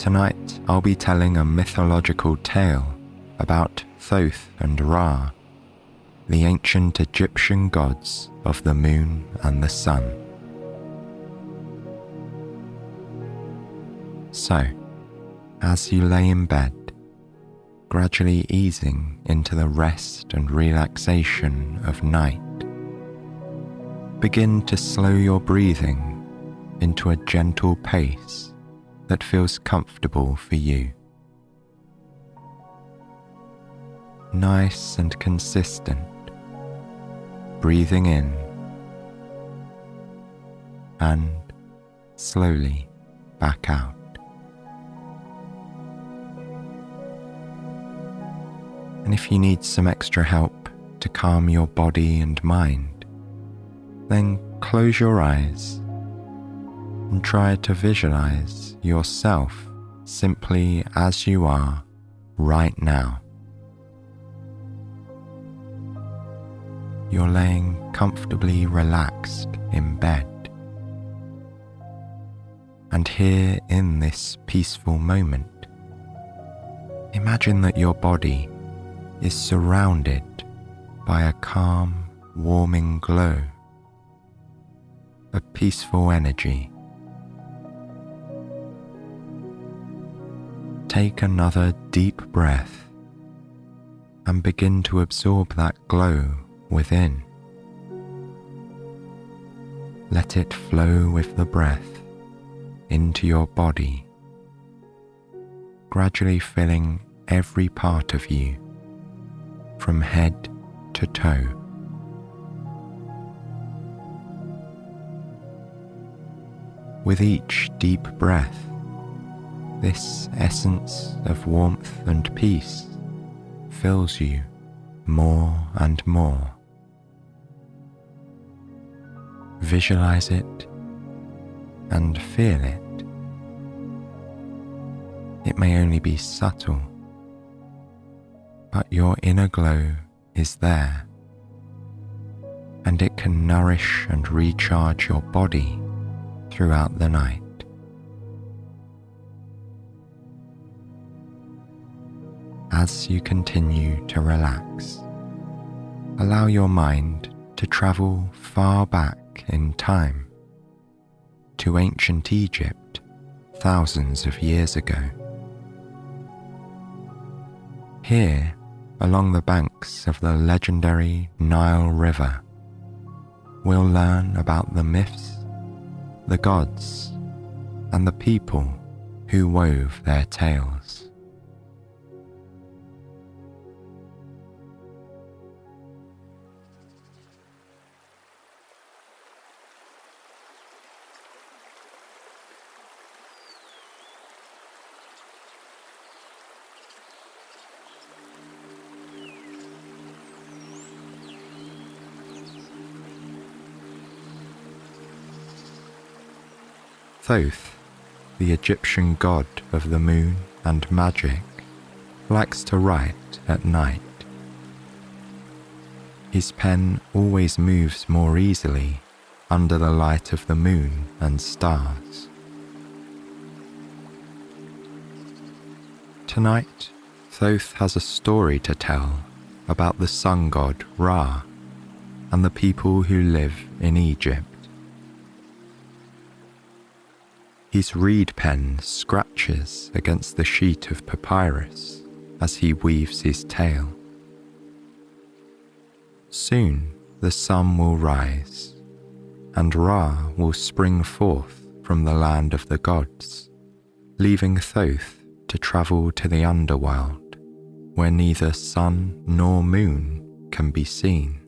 Tonight I'll be telling a mythological tale about Thoth and Ra, the ancient Egyptian gods of the moon and the sun. So, as you lay in bed, gradually easing into the rest and relaxation of night, begin to slow your breathing into a gentle pace that feels comfortable for you. Nice and consistent, breathing in and slowly back out. And if you need some extra help to calm your body and mind, then close your eyes and try to visualize yourself simply as you are right now. You're laying comfortably relaxed in bed. And here in this peaceful moment, imagine that your body is surrounded by a calm, warming glow, a peaceful energy. Take another deep breath and begin to absorb that glow within. Let it flow with the breath into your body, gradually filling every part of you from head to toe. With each deep breath, this essence of warmth and peace fills you more and more. Visualize it and feel it. It may only be subtle, but your inner glow is there, and it can nourish and recharge your body throughout the night. As you continue to relax, allow your mind to travel far back in time to ancient Egypt thousands of years ago. Here, along the banks of the legendary Nile River, we'll learn about the myths, the gods, and the people who wove their tales. Thoth, the Egyptian god of the moon and magic, likes to write at night. His pen always moves more easily under the light of the moon and stars. Tonight, Thoth has a story to tell about the sun god Ra and the people who live in Egypt. His reed pen scratches against the sheet of papyrus as he weaves his tale. Soon the sun will rise, and Ra will spring forth from the land of the gods, leaving Thoth to travel to the underworld, where neither sun nor moon can be seen.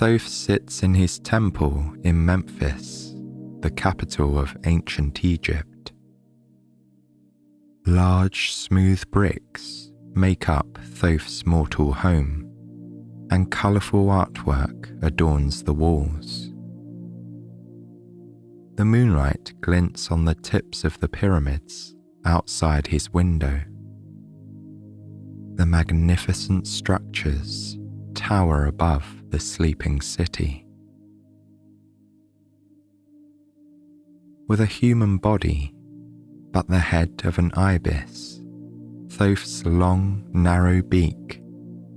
Thoth sits in his temple in Memphis, the capital of ancient Egypt. Large, smooth bricks make up Thoth's mortal home, and colourful artwork adorns the walls. The moonlight glints on the tips of the pyramids outside his window. The magnificent structures tower above the sleeping city. with a human body, but the head of an ibis. Thoth's long, narrow beak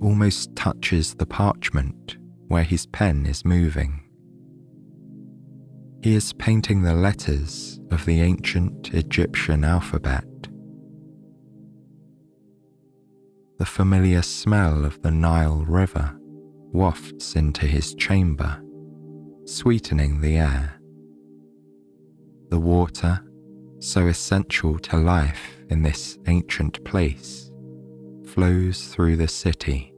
almost touches the parchment where his pen is moving. He is painting the letters of the ancient Egyptian alphabet. The familiar smell of the Nile River wafts into his chamber, sweetening the air. The water, so essential to life in this ancient place, flows through the city.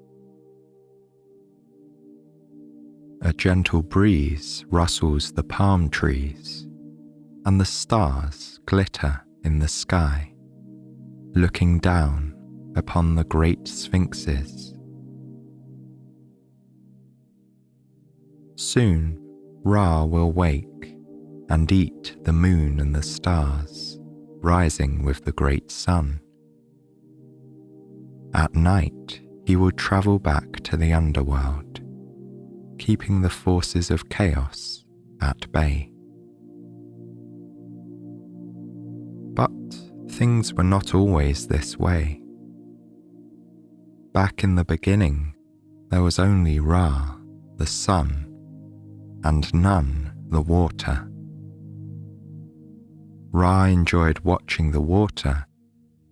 A gentle breeze rustles the palm trees, and the stars glitter in the sky, looking down upon the great sphinxes. Soon Ra will wake and eat the moon and the stars, rising with the great sun. At night he will travel back to the underworld, keeping the forces of chaos at bay. But things were not always this way. Back in the beginning, there was only Ra, the sun, and Nun, the water. Ra enjoyed watching the water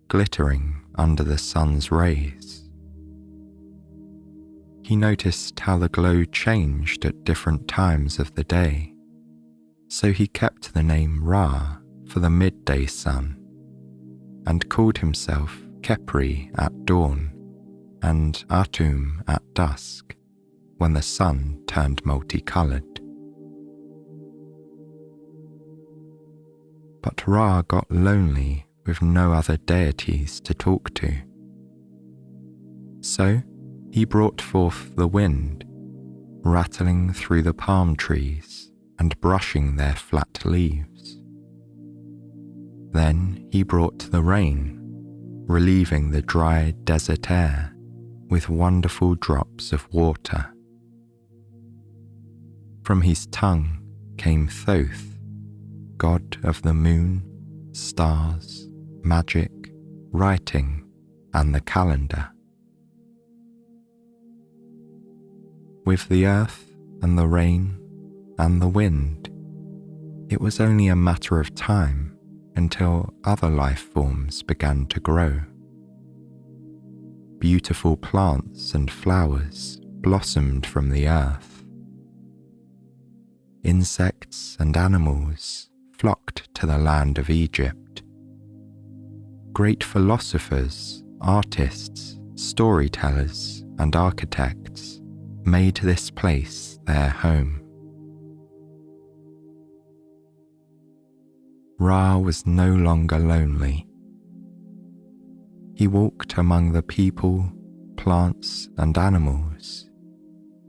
glittering under the sun's rays. He noticed how the glow changed at different times of the day, so he kept the name Ra for the midday sun, and called himself Khepri at dawn and Atum at dusk, when the sun turned multicolored. But Ra got lonely with no other deities to talk to. So he brought forth the wind, rattling through the palm trees and brushing their flat leaves. Then he brought the rain, relieving the dry desert air with wonderful drops of water. From his tongue came Thoth, god of the moon, stars, magic, writing, and the calendar. With the earth and the rain and the wind, it was only a matter of time until other life forms began to grow. Beautiful plants and flowers blossomed from the earth. Insects and animals flocked to the land of Egypt. Great philosophers, artists, storytellers, and architects made this place their home. Ra was no longer lonely. He walked among the people, plants, and animals,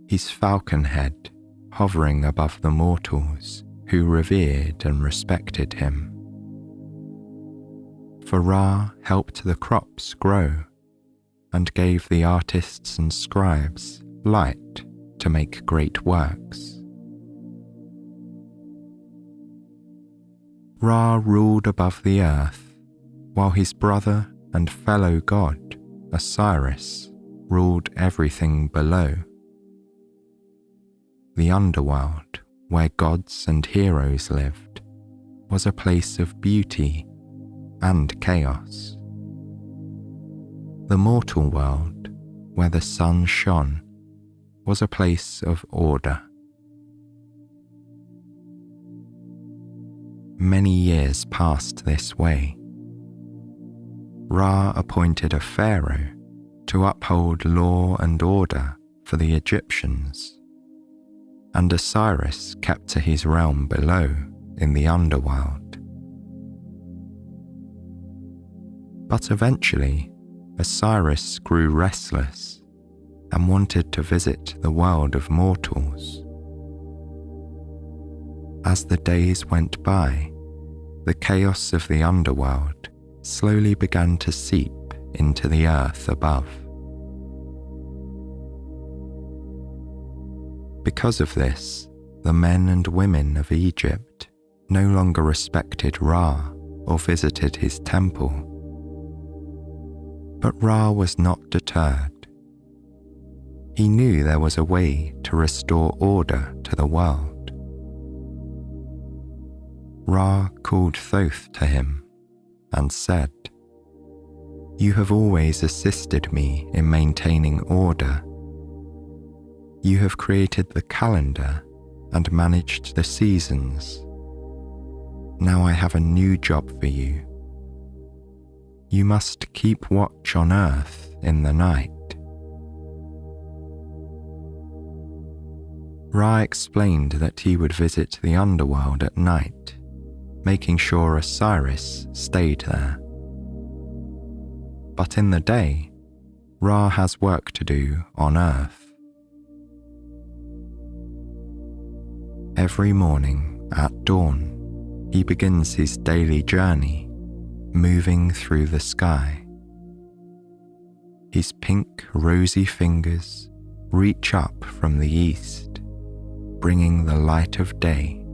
his falcon head hovering above the mortals who revered and respected him. For Ra helped the crops grow and gave the artists and scribes light to make great works. Ra ruled above the earth, while his brother and fellow god, Osiris, ruled everything below. The underworld, where gods and heroes lived, was a place of beauty and chaos. The mortal world, where the sun shone, was a place of order. Many years passed this way. Ra appointed a pharaoh to uphold law and order for the Egyptians, and Osiris kept to his realm below in the underworld. But eventually, Osiris grew restless and wanted to visit the world of mortals. As the days went by, the chaos of the underworld slowly began to seep into the earth above. Because of this, the men and women of Egypt no longer respected Ra or visited his temple. But Ra was not deterred. He knew there was a way to restore order to the world. Ra called Thoth to him and said, "You have always assisted me in maintaining order. You have created the calendar and managed the seasons. Now I have a new job for you. You must keep watch on Earth in the night." Ra explained that he would visit the underworld at night, making sure Osiris stayed there. But in the day, Ra has work to do on Earth. Every morning at dawn, he begins his daily journey, moving through the sky. His pink, rosy fingers reach up from the east, bringing the light of day.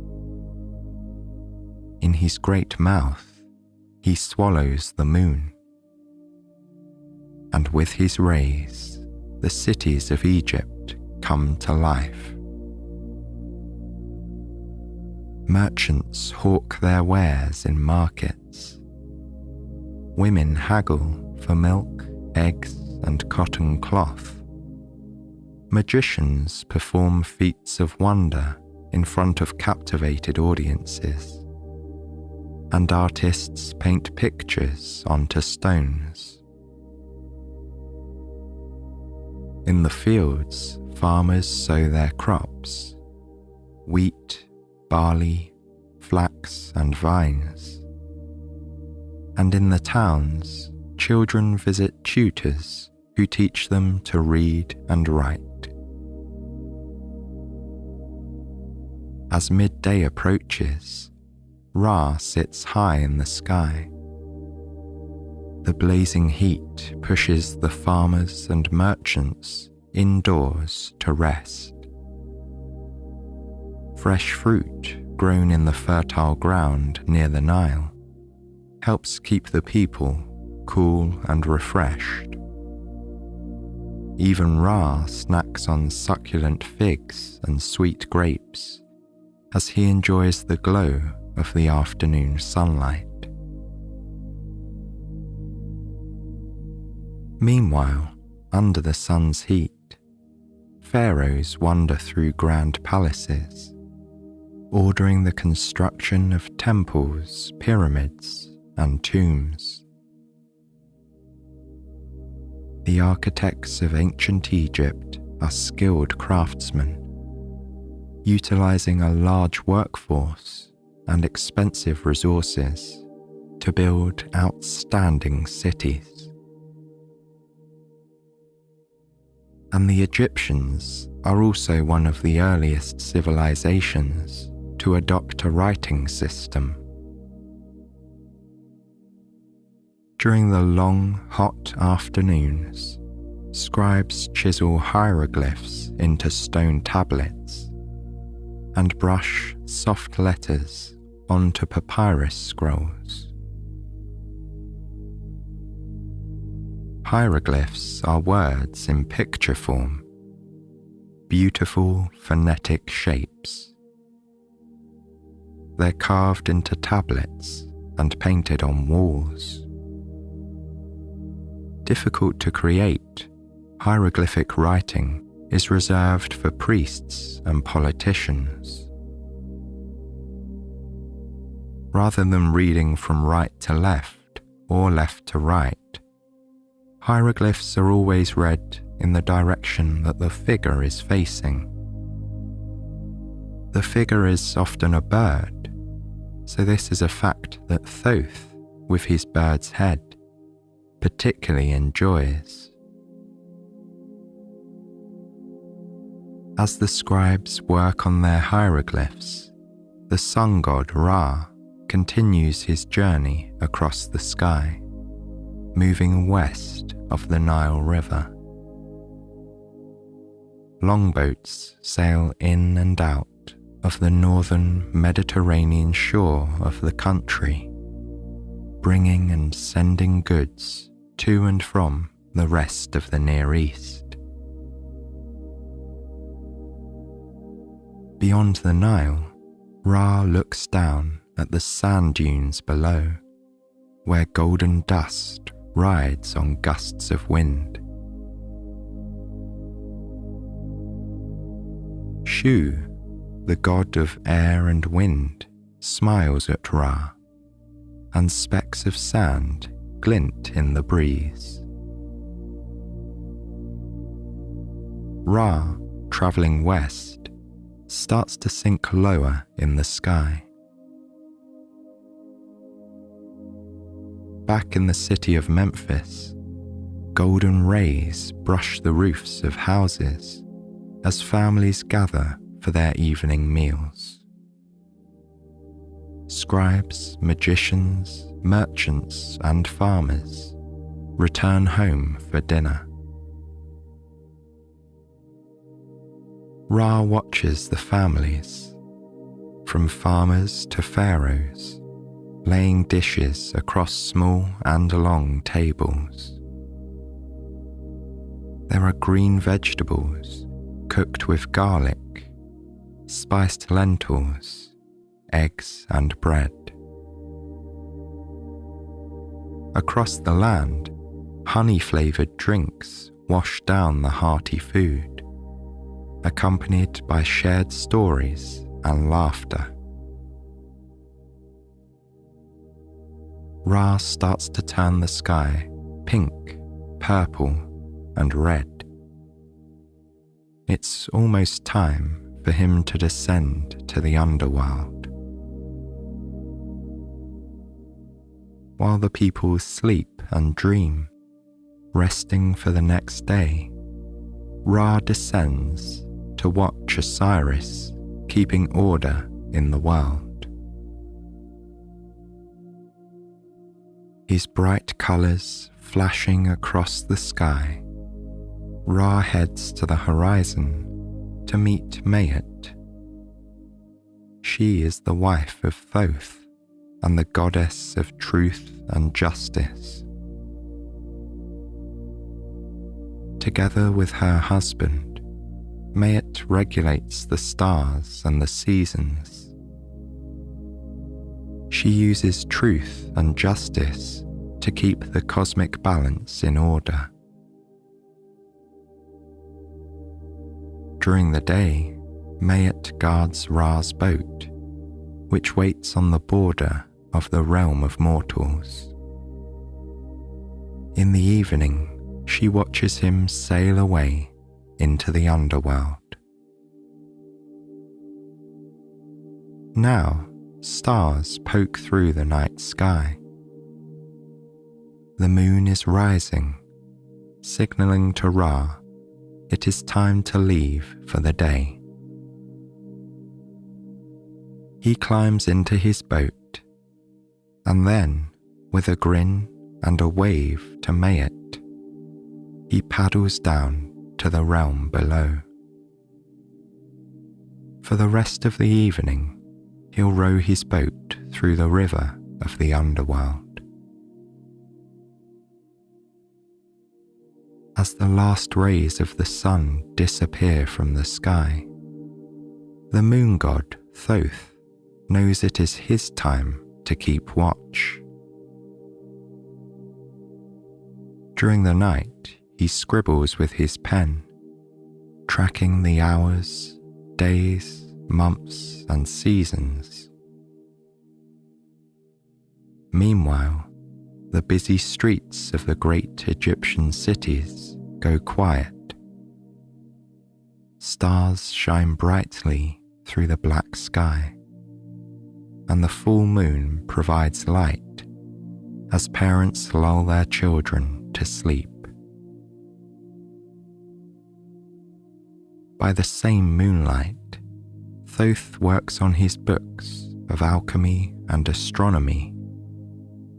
In his great mouth, he swallows the moon. And with his rays, the cities of Egypt come to life. Merchants hawk their wares in markets. Women haggle for milk, eggs, and cotton cloth. Magicians perform feats of wonder in front of captivated audiences. And artists paint pictures onto stones. In the fields, farmers sow their crops: wheat, barley, flax, and vines. And in the towns, children visit tutors who teach them to read and write. As midday approaches, Ra sits high in the sky. The blazing heat pushes the farmers and merchants indoors to rest. Fresh fruit grown in the fertile ground near the Nile helps keep the people cool and refreshed. Even Ra snacks on succulent figs and sweet grapes as he enjoys the glow of the afternoon sunlight. Meanwhile, under the sun's heat, pharaohs wander through grand palaces, ordering the construction of temples, pyramids, and tombs. The architects of ancient Egypt are skilled craftsmen, utilizing a large workforce and expensive resources to build outstanding cities. And the Egyptians are also one of the earliest civilizations to adopt a writing system. During the long, hot afternoons, scribes chisel hieroglyphs into stone tablets and brush soft letters onto papyrus scrolls. Hieroglyphs are words in picture form, beautiful phonetic shapes. They're carved into tablets and painted on walls. Difficult to create, hieroglyphic writing is reserved for priests and politicians. Rather than reading from right to left or left to right, hieroglyphs are always read in the direction that the figure is facing. The figure is often a bird, so this is a fact that Thoth, with his bird's head, particularly enjoys. As the scribes work on their hieroglyphs, the sun god Ra continues his journey across the sky, moving west of the Nile River. Longboats sail in and out of the northern Mediterranean shore of the country, bringing and sending goods to and from the rest of the Near East. Beyond the Nile, Ra looks down at the sand dunes below, where golden dust rides on gusts of wind. Shu, the god of air and wind, smiles at Ra, and specks of sand glint in the breeze. Ra, travelling west, starts to sink lower in the sky. Back in the city of Memphis, golden rays brush the roofs of houses as families gather for their evening meals. Scribes, magicians, merchants, and farmers return home for dinner. Ra watches the families, from farmers to pharaohs, laying dishes across small and long tables. There are green vegetables cooked with garlic, spiced lentils, eggs and bread. Across the land, honey-flavoured drinks wash down the hearty food, accompanied by shared stories and laughter. Ra starts to turn the sky pink, purple, and red. It's almost time for him to descend to the underworld. While the people sleep and dream, resting for the next day, Ra descends to watch Osiris keeping order in the world. His bright colours flashing across the sky, Ra heads to the horizon to meet Mayat. She is the wife of Thoth and the goddess of truth and justice. Together with her husband, Mayat regulates the stars and the seasons. She uses truth and justice to keep the cosmic balance in order. During the day, Mayat guards Ra's boat, which waits on the border of the realm of mortals. In the evening, she watches him sail away into the underworld. Now, stars poke through the night sky. The moon is rising, signalling to Ra it is time to leave for the day. He climbs into his boat, and then, with a grin and a wave to Mayat, he paddles down to the realm below. For the rest of the evening, he'll row his boat through the river of the underworld. As the last rays of the sun disappear from the sky, the moon god Thoth knows it is his time to keep watch. During the night, he scribbles with his pen, tracking the hours, days, months, and seasons. Meanwhile, the busy streets of the great Egyptian cities go quiet. Stars shine brightly through the black sky, and the full moon provides light as parents lull their children to sleep. By the same moonlight, Thoth works on his books of alchemy and astronomy,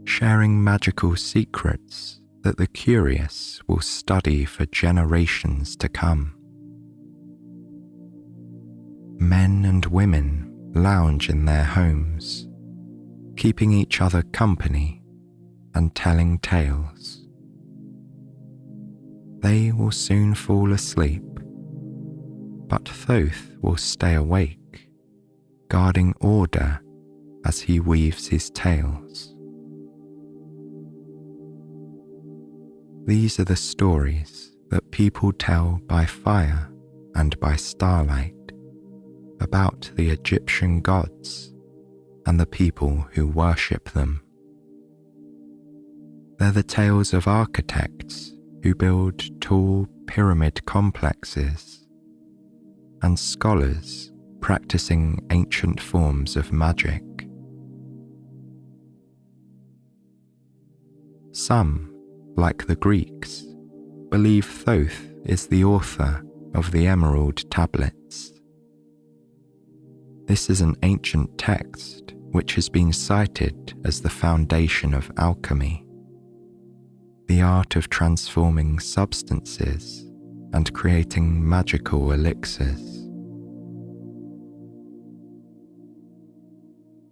sharing magical secrets that the curious will study for generations to come. Men and women lounge in their homes, keeping each other company and telling tales. They will soon fall asleep, but Thoth will stay awake, guarding order as he weaves his tales. These are the stories that people tell by fire and by starlight about the Egyptian gods and the people who worship them. They're the tales of architects who build tall pyramid complexes and scholars practicing ancient forms of magic. Some, like the Greeks, believe Thoth is the author of the Emerald Tablets. This is an ancient text which has been cited as the foundation of alchemy, the art of transforming substances and creating magical elixirs.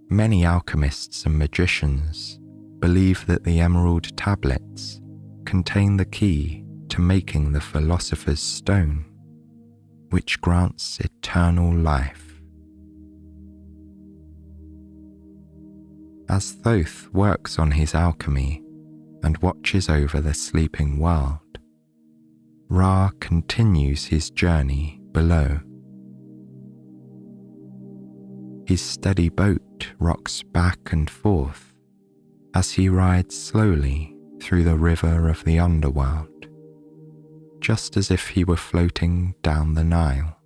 Many alchemists and magicians believe that the Emerald Tablets contain the key to making the Philosopher's Stone, which grants eternal life. As Thoth works on his alchemy and watches over the sleeping world, Ra continues his journey below. His steady boat rocks back and forth as he rides slowly through the river of the underworld, just as if he were floating down the Nile.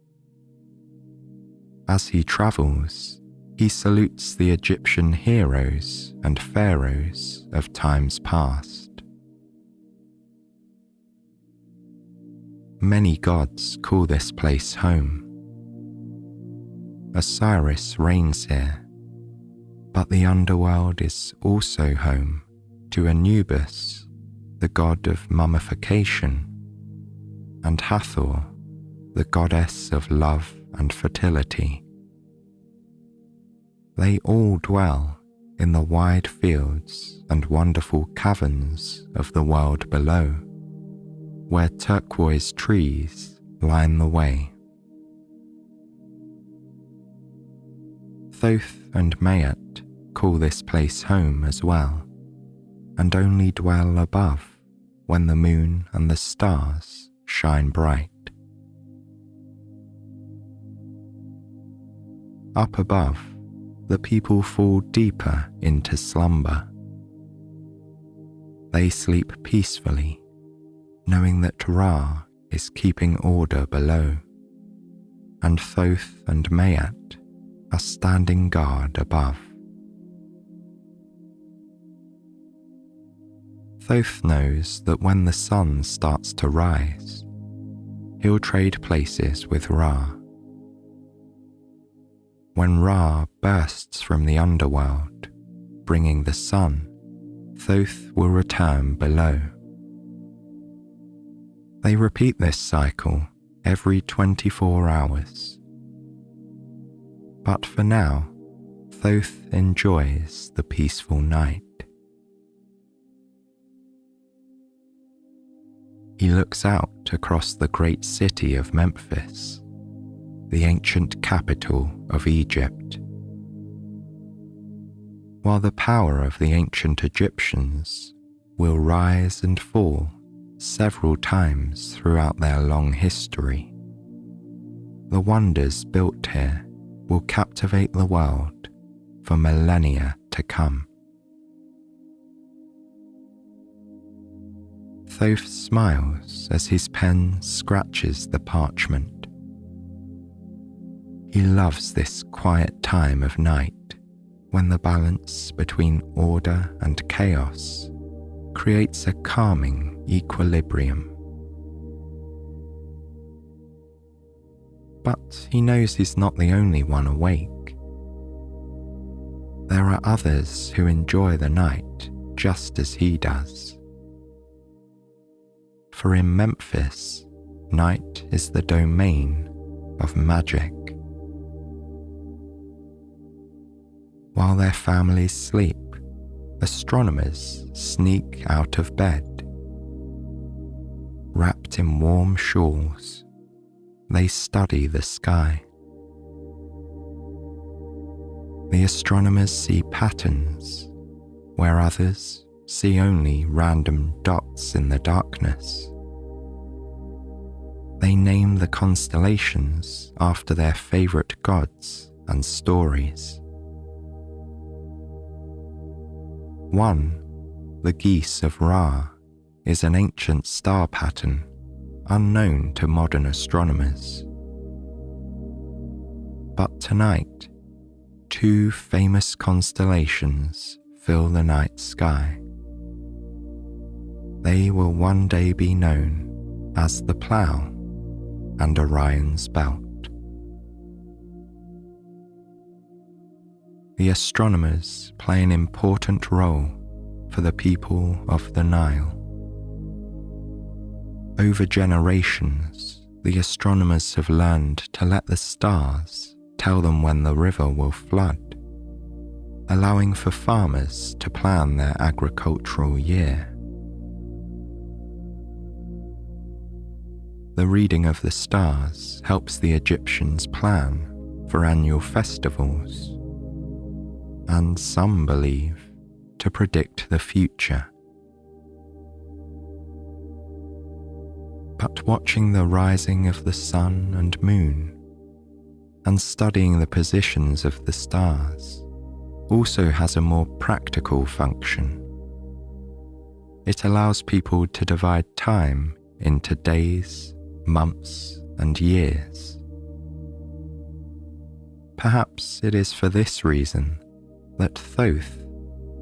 As he travels, he salutes the Egyptian heroes and pharaohs of times past. Many gods call this place home. Osiris reigns here, but the underworld is also home to Anubis, the god of mummification, and Hathor, the goddess of love and fertility. They all dwell in the wide fields and wonderful caverns of the world below, where turquoise trees line the way. Thoth and Mayat call this place home as well, and only dwell above when the moon and the stars shine bright. Up above, the people fall deeper into slumber. They sleep peacefully, knowing that Ra is keeping order below, and Thoth and Mayat are standing guard above. Thoth knows that when the sun starts to rise, he'll trade places with Ra. When Ra bursts from the underworld, bringing the sun, Thoth will return below. They repeat this cycle every 24 hours. But for now, Thoth enjoys the peaceful night. He looks out across the great city of Memphis, the ancient capital of Egypt. While the power of the ancient Egyptians will rise and fall several times throughout their long history, the wonders built here will captivate the world for millennia to come. Thoth smiles as his pen scratches the parchment. He loves this quiet time of night when the balance between order and chaos creates a calming equilibrium. But he knows he's not the only one awake. There are others who enjoy the night just as he does. For in Memphis, night is the domain of magic. While their families sleep, astronomers sneak out of bed. Wrapped in warm shawls, they study the sky. The astronomers see patterns where others see only random dots in the darkness. They name the constellations after their favorite gods and stories. One, the geese of Ra, is an ancient star pattern unknown to modern astronomers. But tonight, two famous constellations fill the night sky. They will one day be known as the Plough and Orion's Belt. The astronomers play an important role for the people of the Nile. Over generations, the astronomers have learned to let the stars tell them when the river will flood, allowing for farmers to plan their agricultural year. The reading of the stars helps the Egyptians plan for annual festivals, and some believe to predict the future. But watching the rising of the sun and moon and studying the positions of the stars also has a more practical function. It allows people to divide time into days, months, and years. Perhaps it is for this reason that Thoth,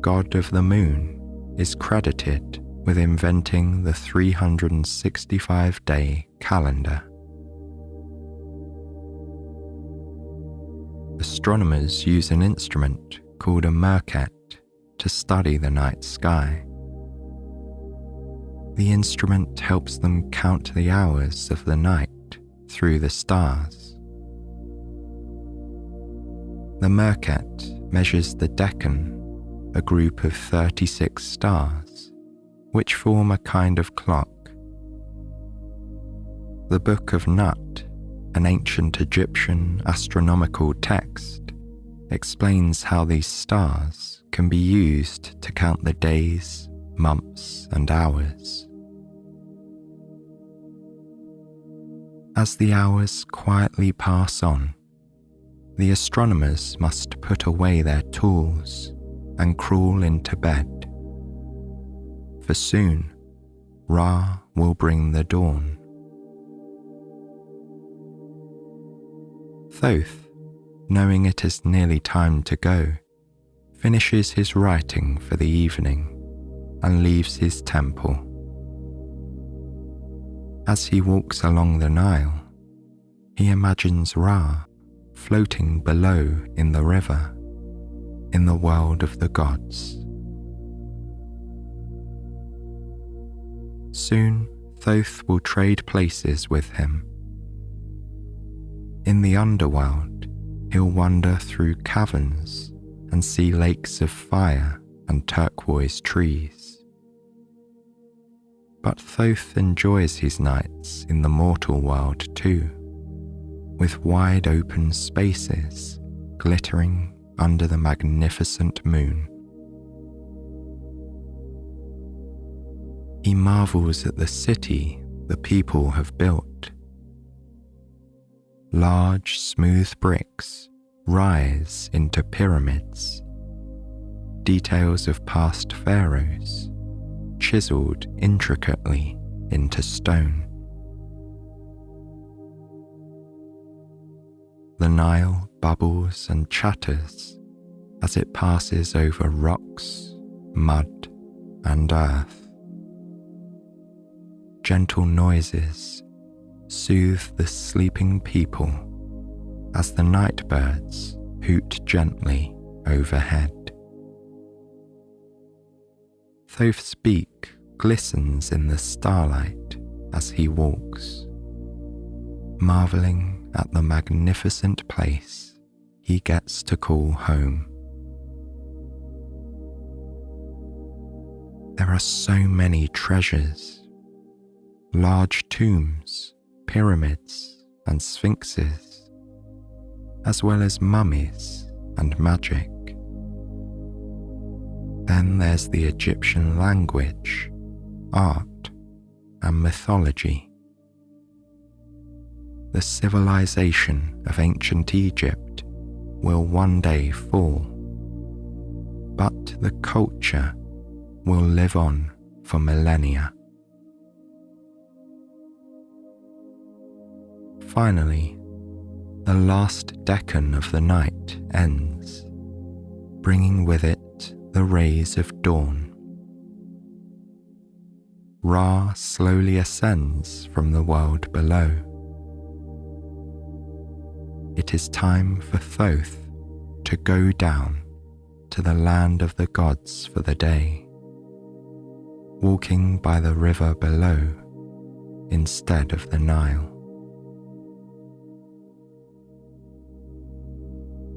god of the moon, is credited with inventing the 365-day calendar. Astronomers use an instrument called a merket to study the night sky. The instrument helps them count the hours of the night through the stars. The merket measures the decan, a group of 36 stars, which form a kind of clock. The Book of Nut, an ancient Egyptian astronomical text, explains how these stars can be used to count the days, months, and hours. As the hours quietly pass on, the astronomers must put away their tools and crawl into bed. For soon, Ra will bring the dawn. Thoth, knowing it is nearly time to go, finishes his writing for the evening and leaves his temple. As he walks along the Nile, he imagines Ra floating below in the river, in the world of the gods. Soon, Thoth will trade places with him. In the underworld, he'll wander through caverns and see lakes of fire and turquoise trees. But Thoth enjoys his nights in the mortal world too, with wide open spaces glittering under the magnificent moon. He marvels at the city the people have built. Large, smooth bricks rise into pyramids, details of past pharaohs chiseled intricately into stone. The Nile bubbles and chatters as it passes over rocks, mud, and earth. Gentle noises soothe the sleeping people as the night birds hoot gently overhead. Thoth's beak glistens in the starlight as he walks, marveling at the magnificent place he gets to call home. There are so many treasures, large tombs, pyramids and sphinxes, as well as mummies and magic. Then there's the Egyptian language, art and mythology. The civilization of ancient Egypt will one day fall, but the culture will live on for millennia. Finally, the last decan of the night ends, bringing with it the rays of dawn. Ra slowly ascends from the world below. It is time for Thoth to go down to the land of the gods for the day, walking by the river below instead of the Nile.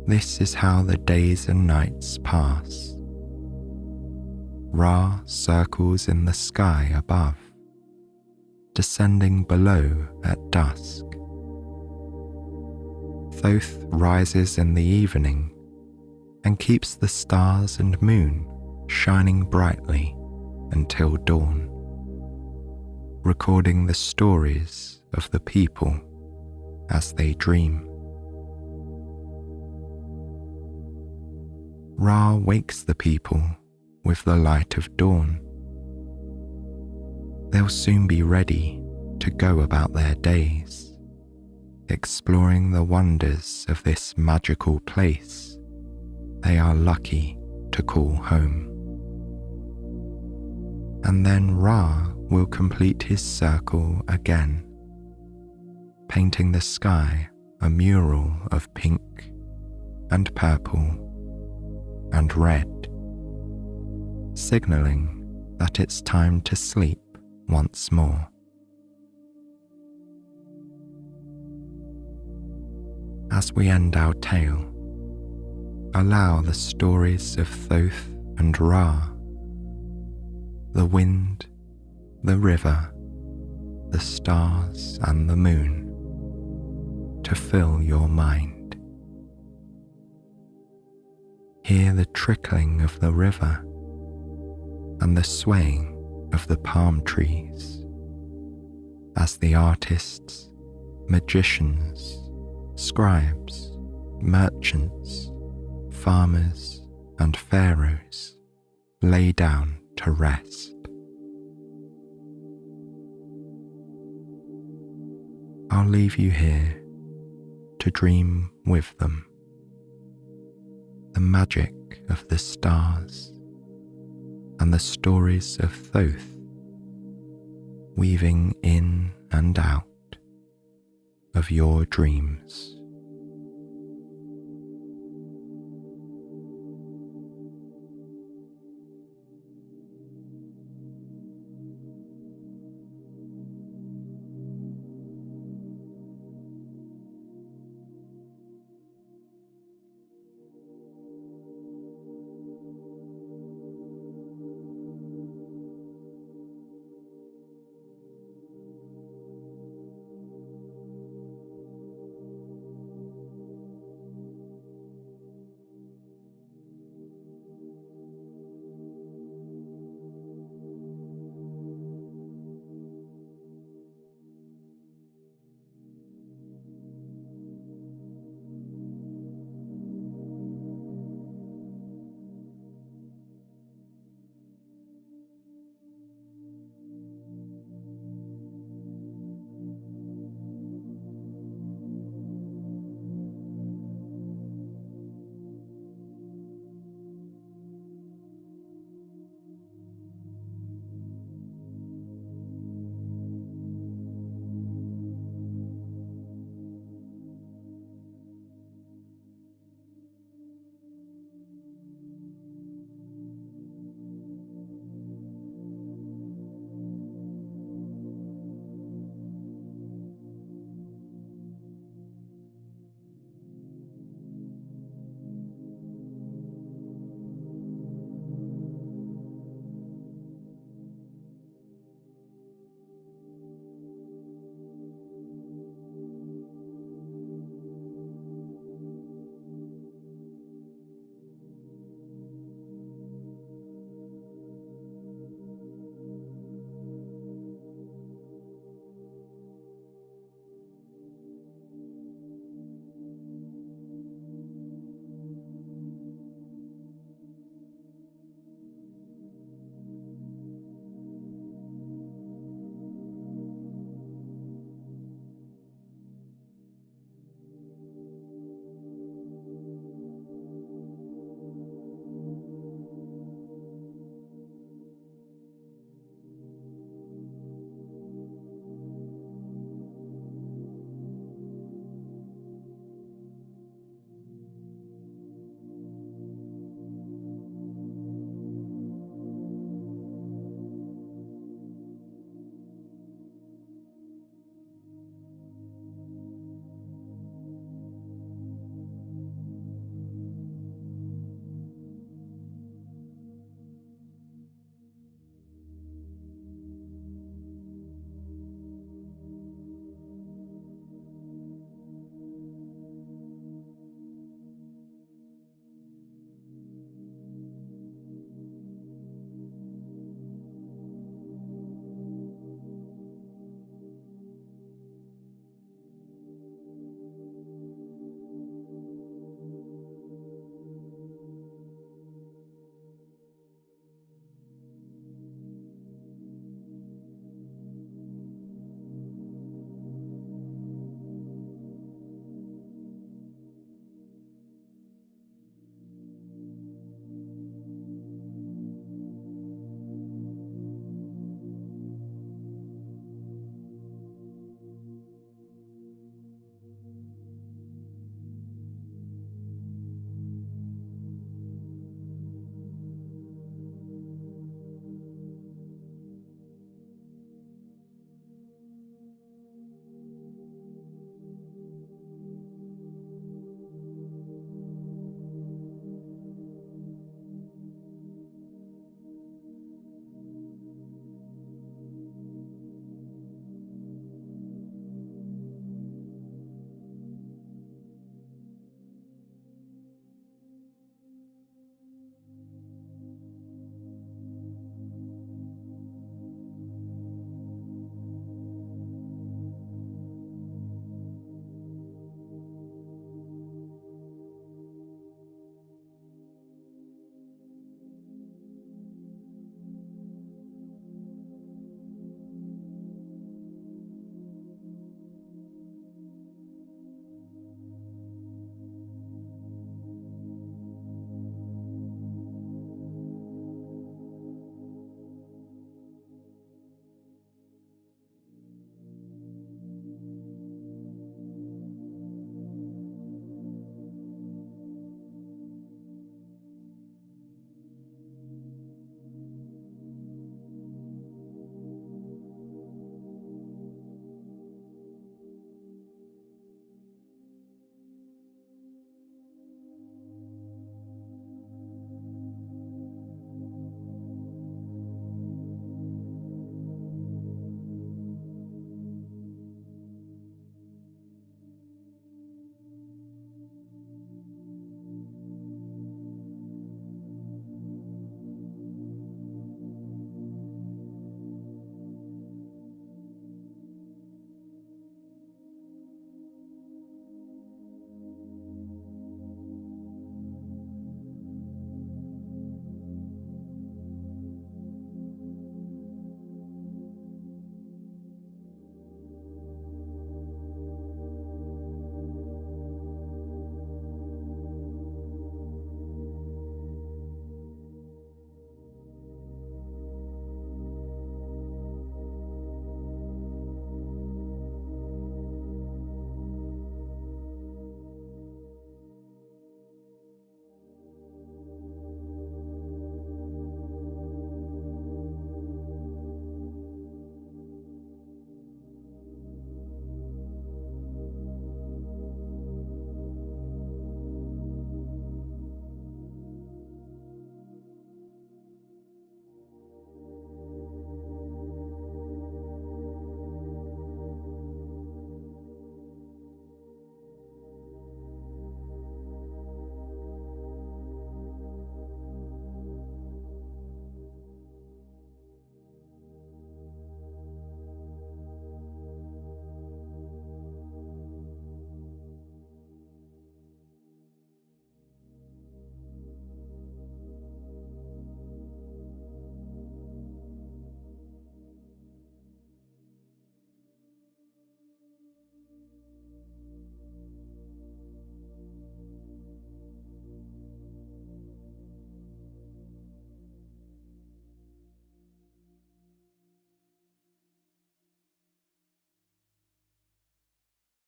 This is how the days and nights pass. Ra circles in the sky above, descending below at dusk. Thoth rises in the evening and keeps the stars and moon shining brightly until dawn, recording the stories of the people as they dream. Ra wakes the people with the light of dawn. They'll soon be ready to go about their days, exploring the wonders of this magical place they are lucky to call home. And then Ra will complete his circle again, painting the sky a mural of pink and purple and red, signaling that it's time to sleep once more. As we end our tale, allow the stories of Thoth and Ra, the wind, the river, the stars and the moon, to fill your mind. Hear the trickling of the river and the swaying of the palm trees as the artists, magicians, scribes, merchants, farmers, and pharaohs lay down to rest. I'll leave you here to dream with them. The magic of the stars and the stories of Thoth weaving in and out of your dreams.